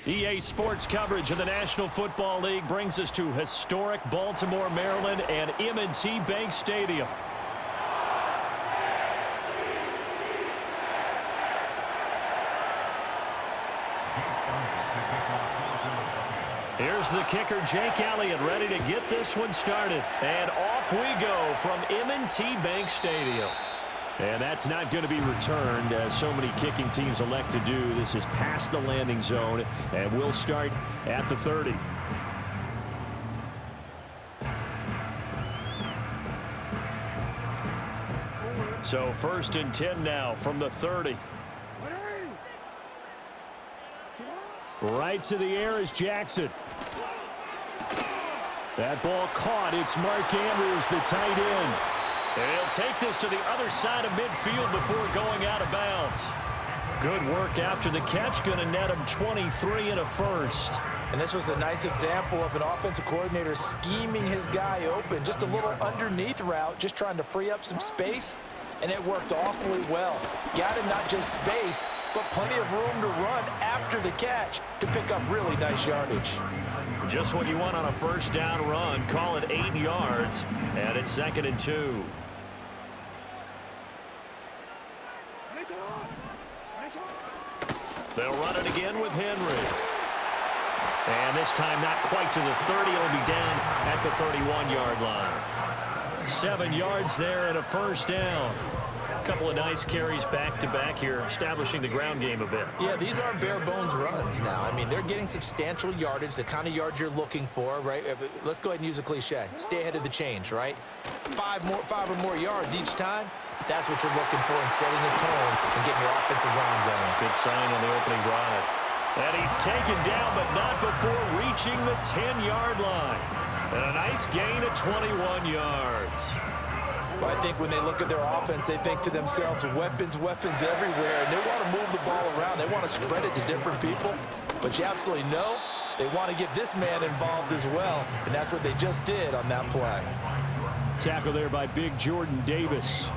EA Sports coverage of the National Football League brings us to historic Baltimore, Maryland, and M&T Bank Stadium. Here's the kicker, Jake Elliott, ready to get this one started. And off we go from M&T Bank Stadium. And that's not going to be returned, as so many kicking teams elect to do. This is past the landing zone, and we'll start at the 30. So 1st and 10 now from the 30. Right to the air is Jackson. That ball caught. It's Mark Andrews, the tight end. And he'll take this to the other side of midfield before going out of bounds. Good work after the catch. Going to net him 23 and a first. And this was a nice example of an offensive coordinator scheming his guy open. Just a little underneath route, just trying to free up some space. And it worked awfully well. Got him not just space, but plenty of room to run after the catch to pick up really nice yardage. Just what you want on a first down run. Call it 8 yards, and it's 2nd and 2. They'll run it again with Henry. And this time not quite to the 30. It'll be down at the 31-yard line. 7 yards there and a first down. A couple of nice carries back-to-back here, establishing the ground game a bit. Yeah, these aren't bare-bones runs now. I mean, they're getting substantial yardage, the kind of yards you're looking for, right? Let's go ahead and use a cliche. Stay ahead of the change, right? 5 or more yards each time. That's what you're looking for in setting a tone and getting your offensive line going. Good sign on the opening drive. And he's taken down, but not before reaching the 10-yard line. And a nice gain of 21 yards. Well, I think when they look at their offense, they think to themselves, weapons everywhere, and they want to move the ball around. They want to spread it to different people. But you absolutely know they want to get this man involved as well, and that's what they just did on that play. Tackle there by big Jordan Davis.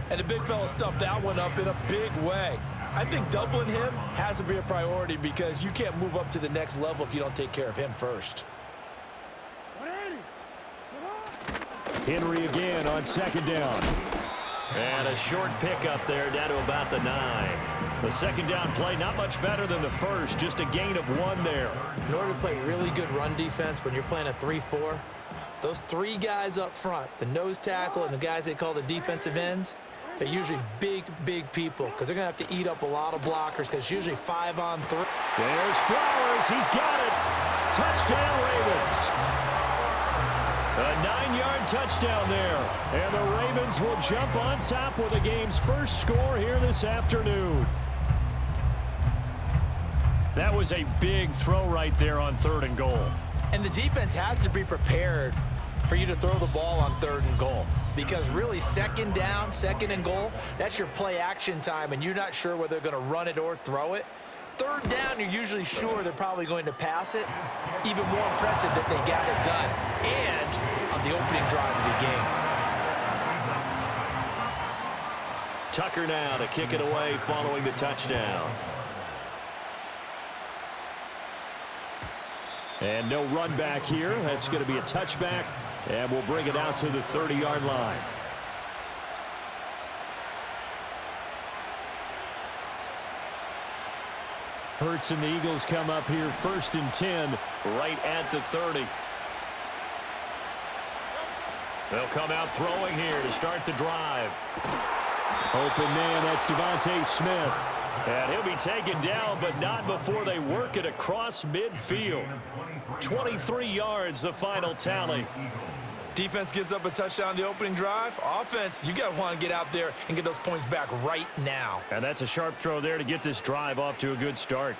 And the big fella stuffed that one up in a big way. I think doubling him has to be a priority because you can't move up to the next level if you don't take care of him first. Henry again on 2nd down. And a short pickup there down to about the 9. The 2nd down play not much better than the first, just a gain of 1 there. In order to play really good run defense when you're playing a 3-4, those 3 guys up front, the nose tackle and the guys they call the defensive ends, they're usually big people because they're going to have to eat up a lot of blockers because usually 5 on 3. There's Flowers. He's got it. Touchdown, Ravens. A 9-yard touchdown there. And the Ravens will jump on top with the game's first score here this afternoon. That was a big throw right there on 3rd and goal. And the defense has to be prepared for you to throw the ball on 3rd and goal. Because really 2nd down, 2nd and goal, that's your play action time, and you're not sure whether they're going to run it or throw it. 3rd down, you're usually sure they're probably going to pass it. Even more impressive that they got it done. And on the opening drive of the game. Tucker now to kick it away following the touchdown. And no run back here. That's going to be a touchback. And we'll bring it out to the 30-yard line. Hurts and the Eagles come up here 1st and 10 right at the 30. They'll come out throwing here to start the drive. Open man, that's Devontae Smith. And he'll be taken down, but not before they work it across midfield. 23 yards, the final tally. Defense gives up a touchdown on the opening drive. Offense, you got to want to get out there and get those points back right now. And that's a sharp throw there to get this drive off to a good start.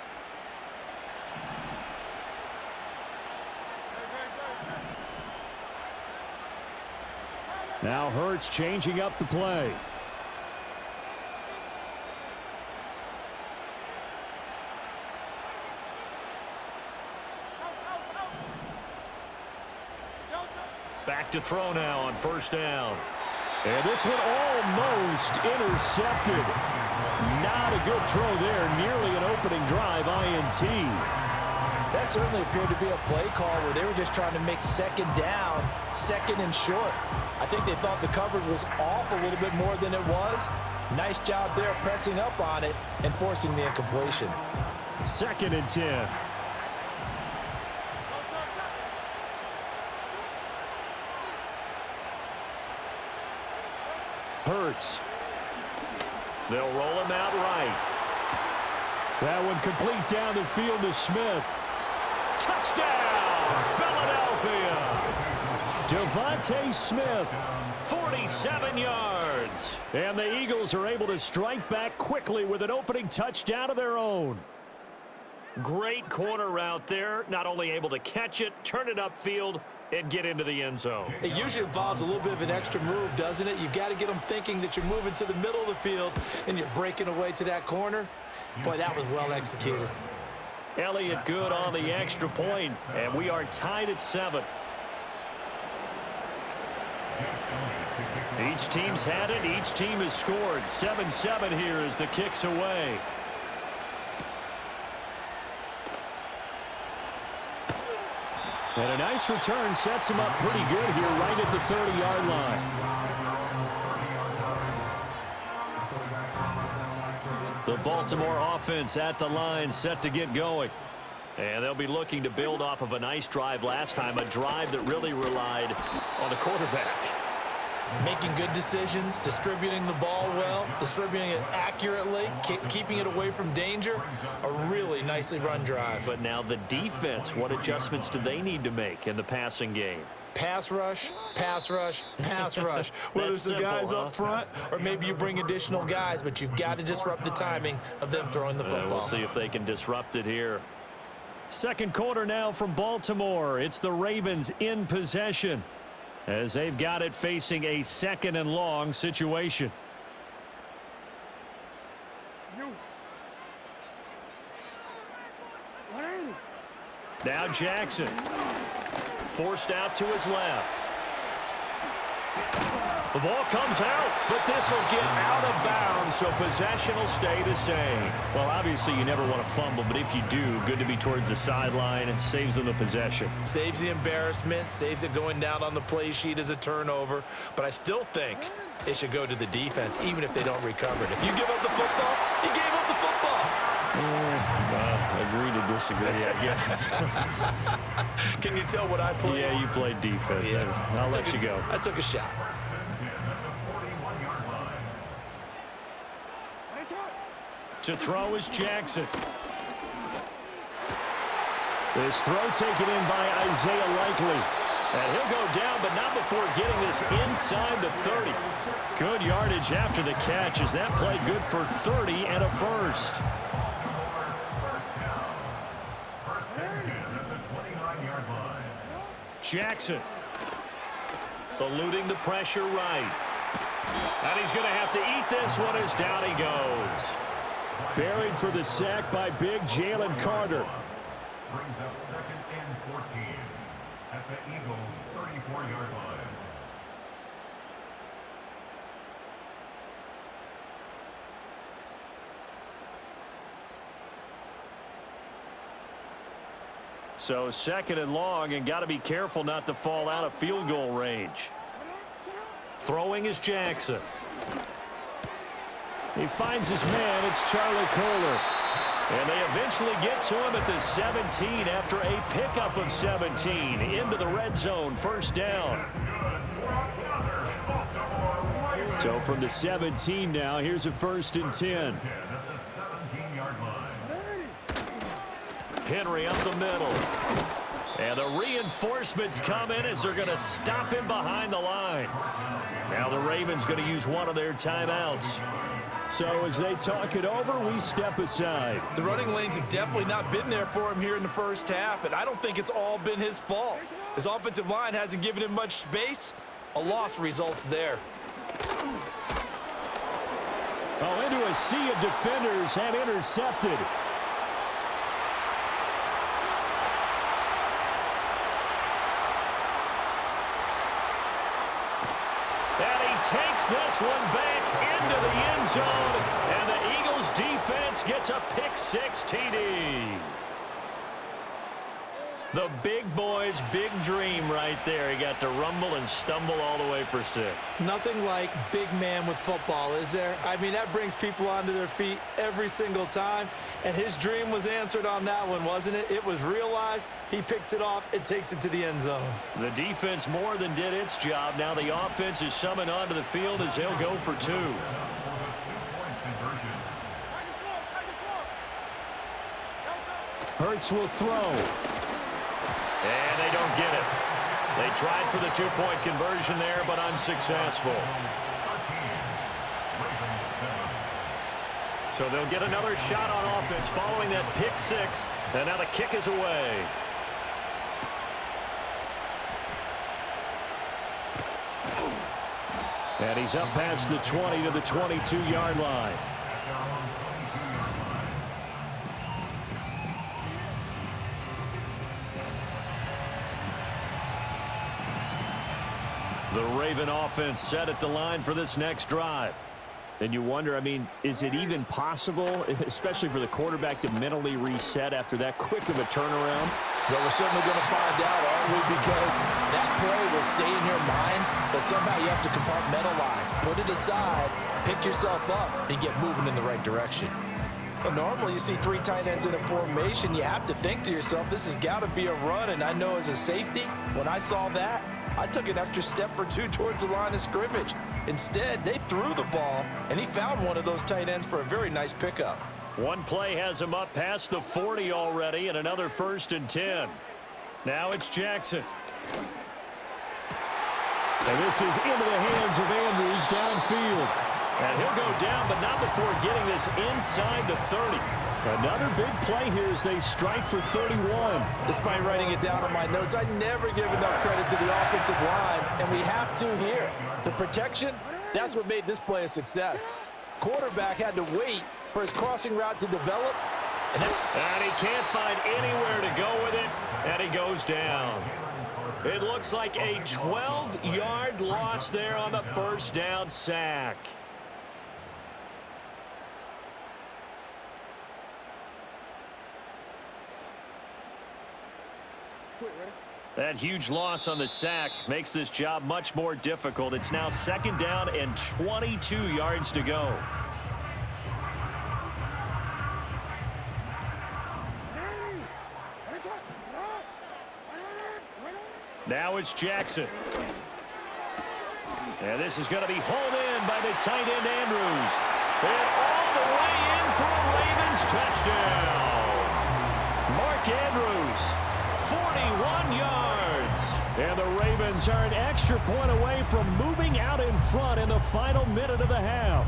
Now Hurts changing up the play. Back to throw now on 1st down. And this one almost intercepted. Not a good throw there. Nearly an opening drive INT. That certainly appeared to be a play call where they were just trying to make second down, second and short. I think they thought the coverage was off a little bit more than it was. Nice job there pressing up on it and forcing the incompletion. 2nd and 10. Hurts. They'll roll him out right. That one complete down the field to Smith. Touchdown, Philadelphia. Devontae Smith, 47 yards. And the Eagles are able to strike back quickly with an opening touchdown of their own. Great corner route there. Not only able to catch it, turn it upfield, and get into the end zone. It usually involves a little bit of an extra move, doesn't it? You've got to get them thinking that you're moving to the middle of the field and you're breaking away to that corner. Boy, that was well executed. Elliott good on the extra point, and we are tied at 7. Each team's had it. Each team has scored. 7-7 here as the kick's away. And a nice return sets him up pretty good here right at the 30-yard line. The Baltimore offense at the line set to get going. And they'll be looking to build off of a nice drive last time, a drive that really relied on the quarterback. Making good decisions, distributing the ball well, distributing it accurately, keeping it away from danger. A really nicely run drive. But now the defense, what adjustments do they need to make in the passing game? Pass rush, pass rush, pass rush. Whether it's the guys up front or maybe you bring additional guys, but you've got to disrupt the timing of them throwing the football. We'll see if they can disrupt it here. Second quarter now from Baltimore. It's the Ravens in possession as they've got it facing a 2nd and long situation. Now Jackson. Forced out to his left. The ball comes out, but this will get out of bounds, so possession will stay the same. Well, obviously you never want to fumble, but if you do, good to be towards the sideline. It saves them the possession. Saves the embarrassment, saves it going down on the play sheet as a turnover. But I still think it should go to the defense, even if they don't recover it. If you give up the football, you gave up the football. Agree to disagree, I guess. Can you tell what I played? Yeah, you played defense. Yeah. I'll let you go. I took a shot. To throw is Jackson. This throw taken in by Isaiah Likely. And he'll go down, but not before getting this inside the 30. Good yardage after the catch as that play good for 30 and a first. Jackson eluding the pressure right. And he's going to have to eat this one as down he goes. Buried for the sack by big Jalen Carter. Brings up 2nd and 14 at the Eagles' 34-yard line. So 2nd and long, and got to be careful not to fall out of field goal range. Throwing is Jackson. He finds his man. It's Charlie Kohler. And they eventually get to him at the 17 after a pickup of 17 into the red zone. First down. So from the 17 now, here's a 1st and 10. Henry up the middle. And the reinforcements come in as they're going to stop him behind the line. Now the Ravens going to use one of their timeouts. So as they talk it over, we step aside. The running lanes have definitely not been there for him here in the first half, and I don't think it's all been his fault. His offensive line hasn't given him much space. A loss results there. Oh, into a sea of defenders and intercepted. Takes this one back into the end zone, and the Eagles defense gets a pick-6 TD. The big boy's big dream right there. He got to rumble and stumble all the way for 6. Nothing like big man with football, is there? I mean, that brings people onto their feet every single time, and his dream was answered on that one, wasn't it? It was realized. He picks it off and takes it to the end zone. The defense more than did its job. Now the offense is summoned onto the field as they'll go for 2. Hurts will throw. And they don't get it. They tried for the 2-point conversion there, but unsuccessful. So they'll get another shot on offense following that pick 6. And now the kick is away. And he's up past the 20 to the 22-yard line. The Raven offense set at the line for this next drive. And you wonder, I mean, is it even possible, especially for the quarterback, to mentally reset after that quick of a turnaround? Well, we're certainly going to find out, aren't we? Because that play will stay in your mind, but somehow you have to compartmentalize. Put it aside, pick yourself up, and get moving in the right direction. Well, normally you see 3 tight ends in a formation. You have to think to yourself, this has got to be a run. And I know as a safety, when I saw that, I took an extra step or 2 towards the line of scrimmage. Instead, they threw the ball, and he found one of those tight ends for a very nice pickup. One play has him up past the 40 already, and another 1st and 10. Now it's Jackson. And this is into the hands of Andrews downfield. And he'll go down, but not before getting this inside the 30. Another big play here as they strike for 31. Despite writing it down on my notes, I never give enough credit to the offensive line, and we have to here. The protection, that's what made this play a success. Quarterback had to wait for his crossing route to develop. And he can't find anywhere to go with it, and he goes down. It looks like a 12-yard loss there on the 1st down sack. That huge loss on the sack makes this job much more difficult. It's now 2nd down and 22 yards to go. Now it's Jackson. And this is going to be hauled in by the tight end Andrews. And all the way in for a Ravens touchdown. Mark Andrews, 41 yards. And the Ravens are an extra point away from moving out in front in the final minute of the half.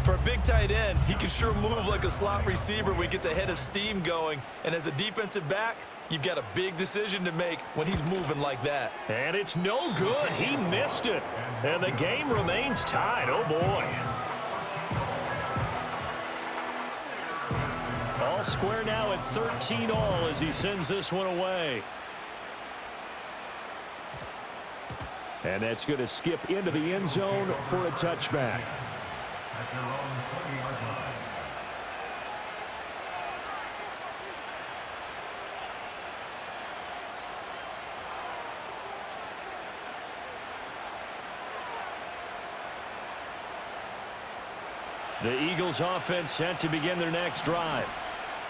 For a big tight end, he can sure move like a slot receiver when he gets a head of steam going. And as a defensive back, you've got a big decision to make when he's moving like that. And it's no good. He missed it. And the game remains tied. Oh, boy. All square now at 13 all as he sends this one away. And that's going to skip into the end zone for a touchback. At their own 20-yard line. The Eagles offense set to begin their next drive.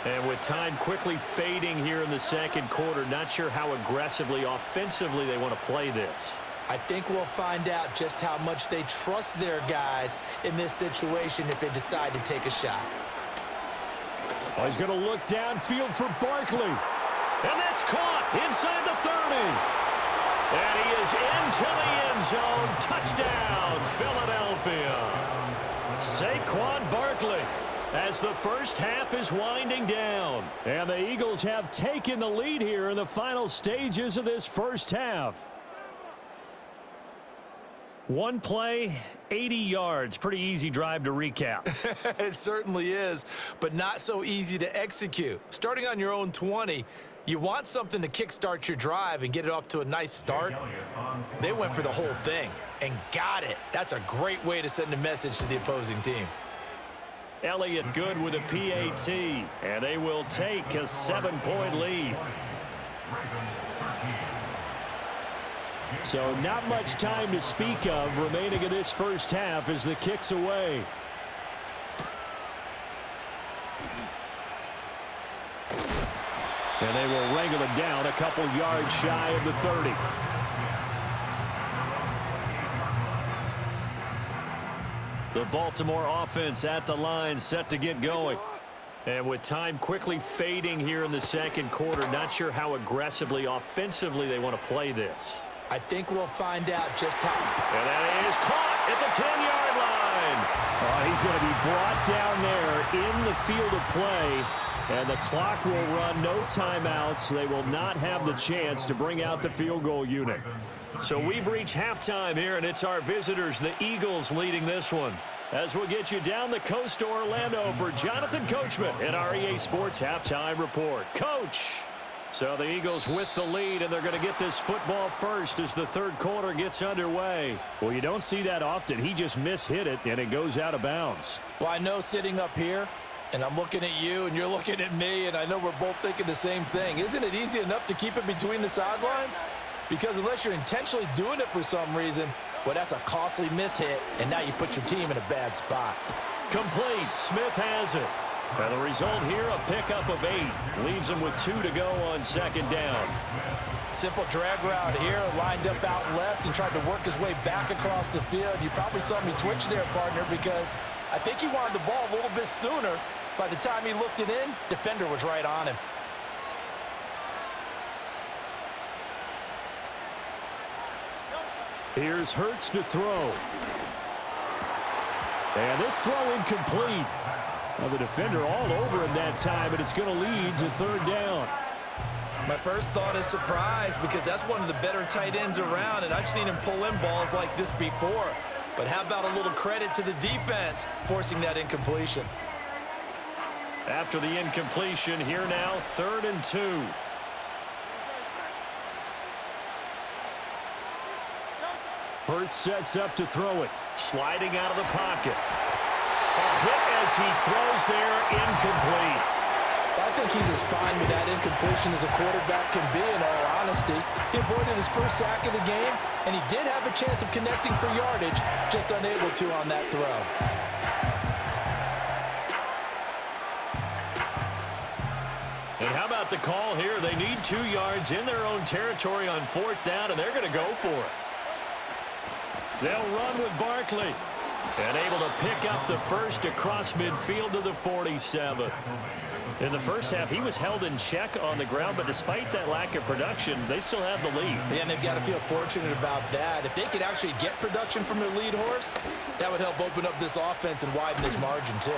And with time quickly fading here in the 2nd quarter, not sure how aggressively, offensively they want to play this. I think we'll find out just how much they trust their guys in this situation if they decide to take a shot. Oh, he's going to look downfield for Barkley. And that's caught inside the 30. And he is into the end zone. Touchdown, Philadelphia. Saquon Barkley as the first half is winding down. And the Eagles have taken the lead here in the final stages of this first half. One play, 80 yards. Pretty easy drive to recap. It certainly is, but not so easy to execute. Starting on your own 20, you want something to kickstart your drive and get it off to a nice start. They went for the whole thing and got it. That's a great way to send a message to the opposing team. Elliott good with a PAT, and they will take a 7-point lead. So not much time to speak of remaining in this first half as the kick's away. And they will wrangle it down a couple yards shy of the 30. The Baltimore offense at the line, set to get going. And with time quickly fading here in the second quarter, not sure how aggressively, offensively they want to play this. I think we'll find out just how. And that is caught at the 10-yard line. He's going to be brought down there in the field of play. And the clock will run, no timeouts. They will not have the chance to bring out the field goal unit. So we've reached halftime here, and it's our visitors, the Eagles, leading this one. As we'll get you down the coast to Orlando for Jonathan Coachman at our EA Sports Halftime Report. Coach! So the Eagles with the lead, and they're going to get this football first as the third quarter gets underway. Well, you don't see that often. He just mishit it, and it goes out of bounds. Well, I know sitting up here, and I'm looking at you, and you're looking at me, and I know we're both thinking the same thing. Isn't it easy enough to keep it between the sidelines? Because unless you're intentionally doing it for some reason, well, that's a costly mishit, and now you put your team in a bad spot. Complete. Smith has it. And the result here, a pickup of 8. Leaves him with 2 to go on second down. Simple drag route here, lined up out left and tried to work his way back across the field. You probably saw me twitch there, partner, because I think he wanted the ball a little bit sooner. By the time he looked it in, defender was right on him. Here's Hurts to throw. And this throw incomplete. Well, the defender all over him that time, but it's going to lead to third down. My first thought is surprise, because that's one of the better tight ends around, and I've seen him pull in balls like this before. But how about a little credit to the defense forcing that incompletion? After the incompletion, here now, 3rd and 2. Hurts sets up to throw it. Sliding out of the pocket. A hit as he throws there, incomplete. I think he's as fine with that incompletion as a quarterback can be, in all honesty. He avoided his first sack of the game, and he did have a chance of connecting for yardage, just unable to on that throw. And how about the call here? They need 2 yards in their own territory on 4th down, and they're going to go for it. They'll run with Barkley. And able to pick up the first across midfield to the 47. In the first half, he was held in check on the ground, but despite that lack of production, they still have the lead. Yeah, and they've got to feel fortunate about that. If they could actually get production from their lead horse, that would help open up this offense and widen this margin, too.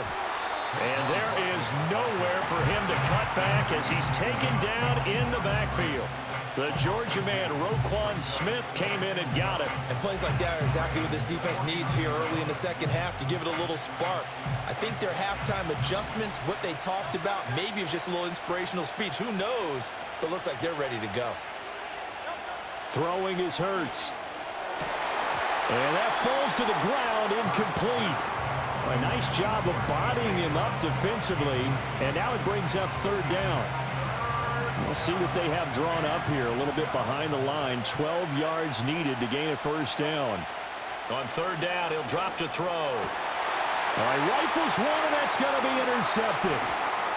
And there is nowhere for him to cut back as he's taken down in the backfield. The Georgia man, Roquan Smith, came in and got it. And plays like that are exactly what this defense needs here early in the second half to give it a little spark. I think their halftime adjustments, what they talked about, maybe it was just a little inspirational speech. Who knows? But looks like they're ready to go. Throwing is Hurts. And that falls to the ground, incomplete. A nice job of bodying him up defensively. And now it brings up 3rd down. We'll see what they have drawn up here. A little bit behind the line. 12 yards needed to gain a first down. On 3rd down, he'll drop to throw. All right, rifles one, and that's going to be intercepted.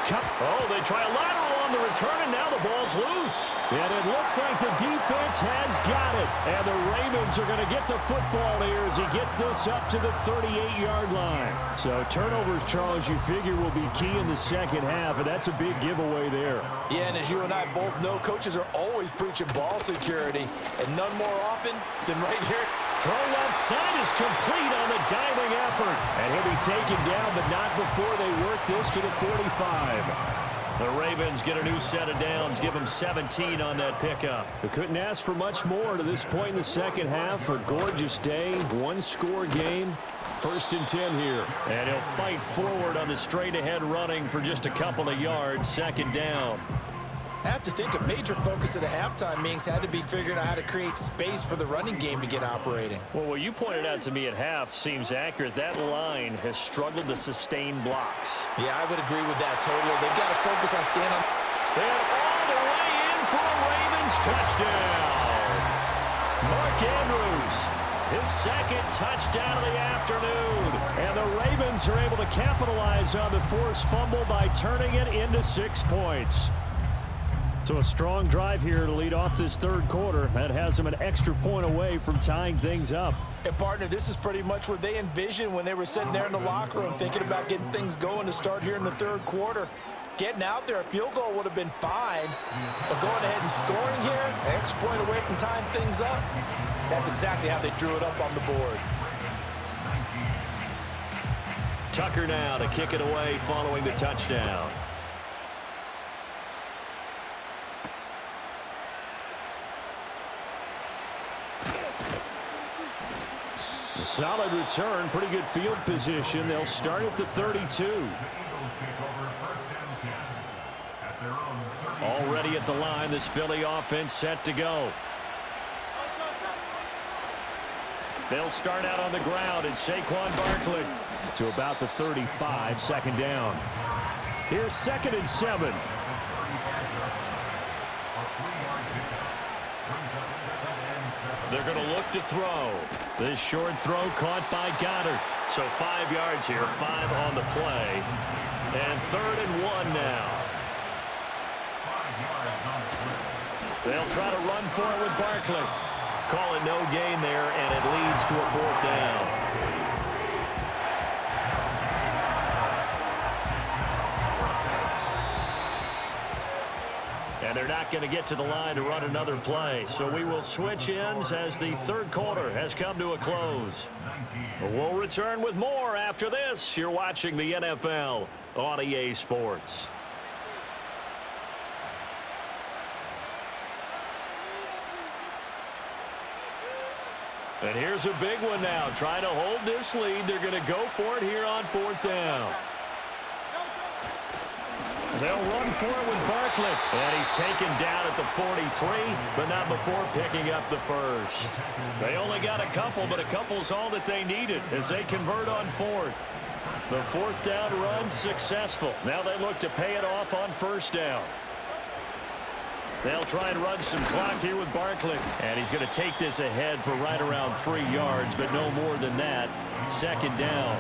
Oh, they try a lateral on the return, and now the ball's loose. And it looks like the defense has got it. And the Ravens are going to get the football here as he gets this up to the 38-yard line. So turnovers, Charles, you figure will be key in the second half, and that's a big giveaway there. Yeah, and as you and I both know, coaches are always preaching ball security, and none more often than right here. Throw left side is complete on the diving effort. And he'll be taken down, but not before they work this to the 45. The Ravens get a new set of downs, give them 17 on that pickup. They couldn't ask for much more to this point in the second half. A gorgeous day, 1-score game. 1st and 10 here. And he'll fight forward on the straight-ahead running for just a couple of yards, 2nd down. I have to think a major focus of the halftime meetings had to be figuring out how to create space for the running game to get operating. Well, what you pointed out to me at half seems accurate. That line has struggled to sustain blocks. Yeah, I would agree with that totally. They've got to focus on staying on. And all the way in for a Ravens touchdown. Mark Andrews, his second touchdown of the afternoon. And the Ravens are able to capitalize on the forced fumble by turning it into 6 points. So a strong drive here to lead off this third quarter. That has them an extra point away from tying things up. And, partner, this is pretty much what they envisioned when they were sitting there in the locker room thinking about getting things going to start here in the third quarter. Getting out there, a field goal would have been fine, but going ahead and scoring here, an extra point away from tying things up, that's exactly how they drew it up on the board. Tucker now to kick it away following the touchdown. A solid return, pretty good field position. They'll start at the 32. Already at the line, this Philly offense set to go. They'll start out on the ground, and Saquon Barkley to about the 35, second down. Here's 2nd and 7. They're going to look to throw. This short throw caught by Goddard. So 5 yards here, 5 on the play. And 3rd and 1 now. They'll try to run for it with Barkley. Call it no gain there, and it leads to a 4th down. And they're not going to get to the line to run another play. So we will switch ends as the third quarter has come to a close. We'll return with more after this. You're watching the NFL on EA Sports. And here's a big one now. Trying to hold this lead. They're going to go for it here on 4th down. They'll run for it with Barkley. And he's taken down at the 43, but not before picking up the first. They only got a couple, but a couple's all that they needed as they convert on 4th. The 4th down run successful. Now they look to pay it off on 1st down. They'll try and run some clock here with Barkley. And he's going to take this ahead for right around 3 yards, but no more than that. 2nd down.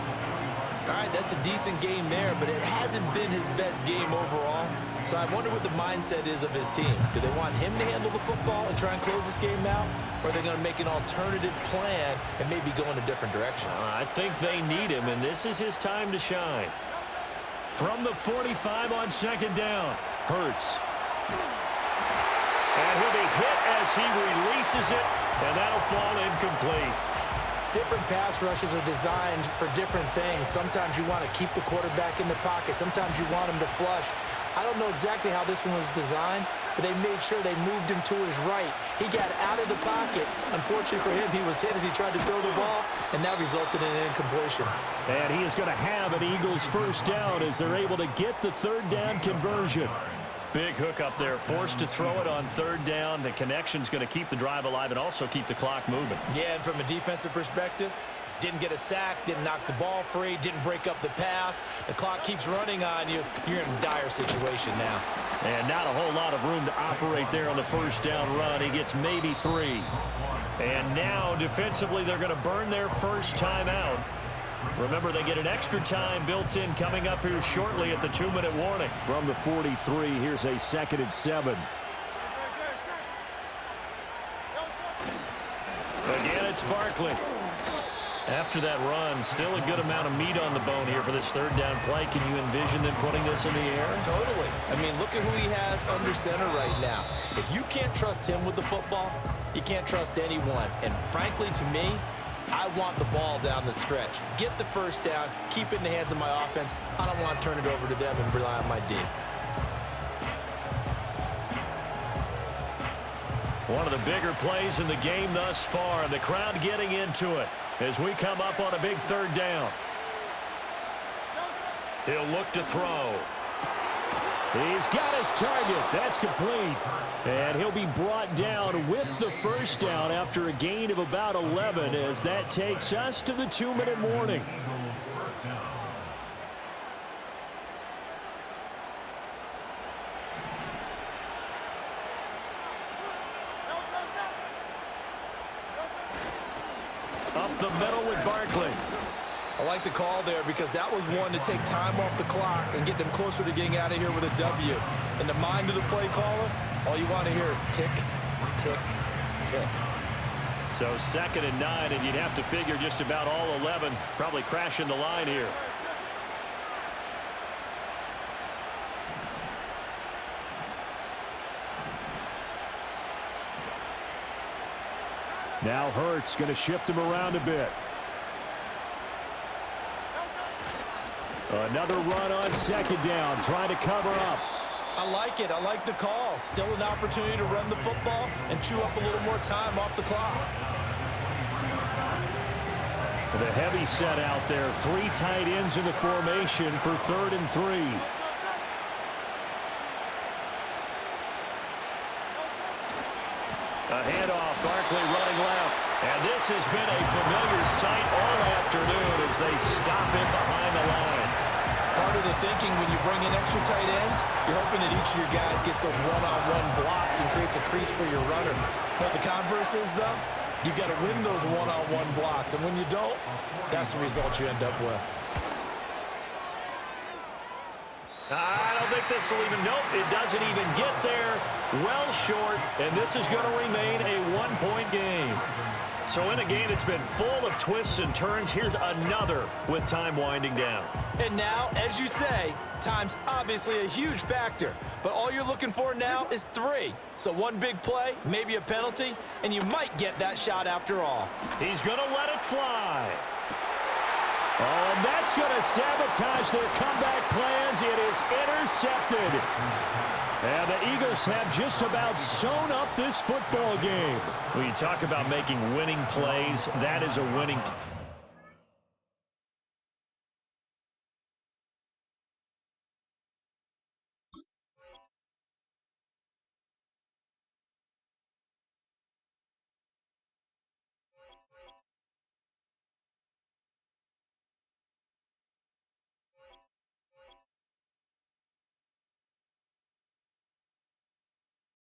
All right, that's a decent game there, but it hasn't been his best game overall. So I wonder what the mindset is of his team. Do they want him to handle the football and try and close this game out? Or are they going to make an alternative plan and maybe go in a different direction? I think they need him, and this is his time to shine. From the 45 on 2nd down, Hurts. And he'll be hit as he releases it, and that'll fall incomplete. Different pass rushes are designed for different things. Sometimes you want to keep the quarterback in the pocket. Sometimes you want him to flush. I don't know exactly how this one was designed, but they made sure they moved him to his right. He got out of the pocket. Unfortunately for him, he was hit as he tried to throw the ball, and that resulted in an incompletion. And he is going to have an Eagles 1st down as they're able to get the 3rd down conversion. Big hook up there, forced to throw it on 3rd down. The connection's going to keep the drive alive and also keep the clock moving. Yeah, and from a defensive perspective, didn't get a sack, didn't knock the ball free, didn't break up the pass. The clock keeps running on you. You're in a dire situation now. And not a whole lot of room to operate there on the 1st down run. He gets maybe 3. And now defensively they're going to burn their first time out. Remember, they get an extra time built in coming up here shortly at the 2-minute warning. From the 43, here's a 2nd and 7. Again, it's Barkley. After that run, still a good amount of meat on the bone here for this 3rd down play. Can you envision them putting this in the air? Totally. I mean, look at who he has under center right now. If you can't trust him with the football, you can't trust anyone. And frankly, to me, I want the ball down the stretch. Get the 1st down, keep it in the hands of my offense. I don't want to turn it over to them and rely on my D. One of the bigger plays in the game thus far, and the crowd getting into it as we come up on a big 3rd down. He'll look to throw. He's got his target. That's complete. And he'll be brought down with the 1st down after a gain of about 11 as that takes us to the 2-minute warning. Up the middle with Barkley. I like the call there because that was one to take time off the clock and get them closer to getting out of here with a W. In the mind of the play caller, all you want to hear is tick, tick, tick. So 2nd and 9, and you'd have to figure just about all 11 probably crashing the line here. Now Hurts going to shift him around a bit. Another run on 2nd down, trying to cover up. I like it. I like the call. Still an opportunity to run the football and chew up a little more time off the clock. The heavy set out there. 3 tight ends in the formation for 3rd and 3. A handoff, Barkley running left. And this has been a familiar sight all afternoon as they stop him behind the line. Part of the thinking when you bring in extra tight ends, you're hoping that each of your guys gets those one-on-one blocks and creates a crease for your runner. You know what the converse is, though? You've got to win those one-on-one blocks, and when you don't, that's the result you end up with. I don't think this will even, nope, it doesn't even get there. Well short, and this is going to remain a 1-point game. So in a game that's been full of twists and turns, here's another with time winding down. And now, as you say, time's obviously a huge factor. But all you're looking for now is 3. So one big play, maybe a penalty, and you might get that shot after all. He's going to let it fly. Oh, and that's going to sabotage their comeback plans. It is intercepted. And the Eagles have just about sewn up this football game. When you talk about making winning plays, that is a winning